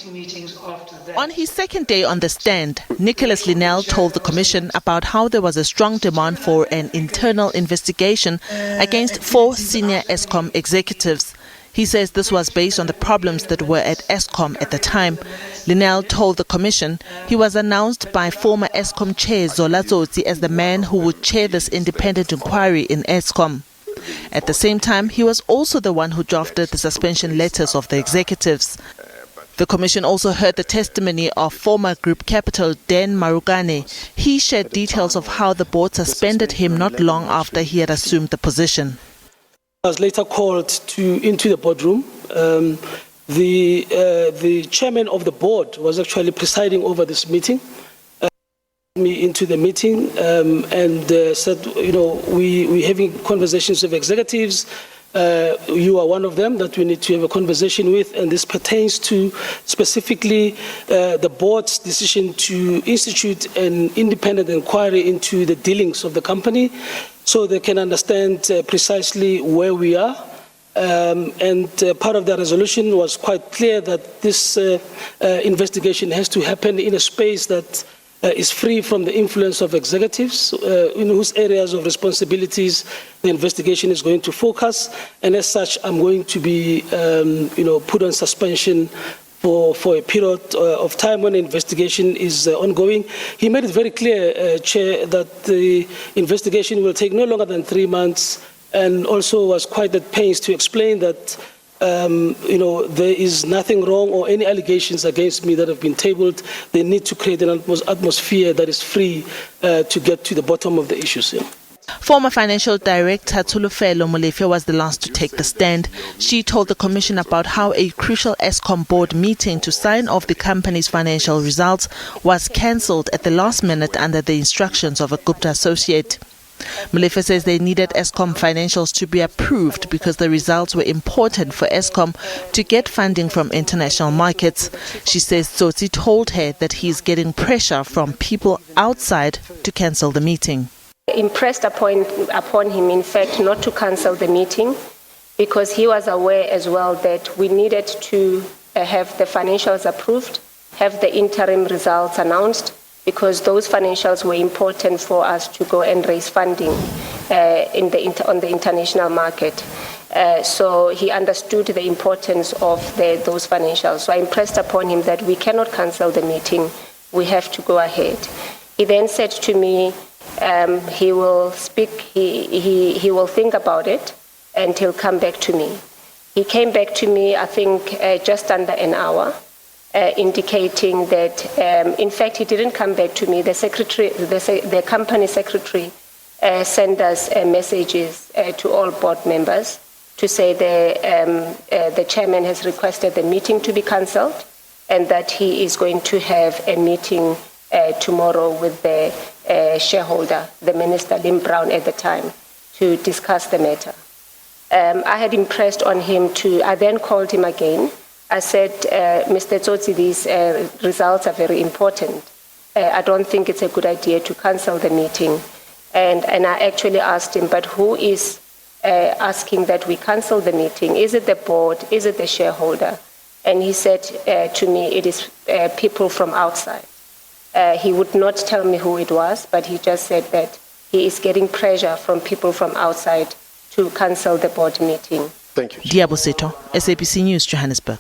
Meetings after that. On his second day on the stand, Nicholas Linnell told the Commission about how there was a strong demand for an internal investigation against 4 senior Eskom executives. He says this was based on the problems that were at Eskom at the time. Linnell told the Commission he was announced by former Eskom Chair Zola Tsotsi as the man who would chair this independent inquiry in Eskom. At the same time, he was also the one who drafted the suspension letters of the executives. The Commission also heard the testimony of former Group Capital Dan Marokane. He shared details of how the board suspended him not long after he had assumed the position. I was later called into the boardroom. The chairman of the board was actually presiding over this meeting. Me into the meeting and said, we're having conversations with executives. You are one of them that we need to have a conversation with, and this pertains to specifically the board's decision to institute an independent inquiry into the dealings of the company so they can understand precisely where we are. And part of the resolution was quite clear that this investigation has to happen in a space that is free from the influence of executives in whose areas of responsibilities the investigation is going to focus, and as such I'm going to be put on suspension for a period of time when the investigation is ongoing. He made it very clear, Chair, that the investigation will take no longer than 3 months, and also was quite at pains to explain that there is nothing wrong or any allegations against me that have been tabled. They need to create an atmosphere that is free to get to the bottom of the issues. Yeah. Former Financial Director Tsholofelo Molefe was the last to take the stand. She told the Commission about how a crucial Eskom board meeting to sign off the company's financial results was cancelled at the last minute under the instructions of a Gupta associate. Molefe says they needed Eskom financials to be approved because the results were important for Eskom to get funding from international markets. She says Tsotsi told her that he is getting pressure from people outside to cancel the meeting. Impressed upon him, in fact, not to cancel the meeting because he was aware as well that we needed to have the financials approved, have the interim results announced, because those financials were important for us to go and raise funding on the international market. So he understood the importance of those financials. So I impressed upon him that we cannot cancel the meeting, we have to go ahead. He then said to me he will speak, he will think about it and he'll come back to me. He came back to me, I think, just under an hour. Indicating that, in fact, he didn't come back to me. The secretary, the company secretary, sent us messages to all board members to say the chairman has requested the meeting to be cancelled, and that he is going to have a meeting tomorrow with the shareholder, the Minister Lim Brown at the time, to discuss the matter. I had impressed on him I then called him again. I said, Mr. Tsotsi, these results are very important. I don't think it's a good idea to cancel the meeting. And I actually asked him, but who is asking that we cancel the meeting? Is it the board? Is it the shareholder? And he said to me, it is people from outside. He would not tell me who it was, but he just said that he is getting pressure from people from outside to cancel the board meeting. Thank you. Diabo Seto, SABC News, Johannesburg.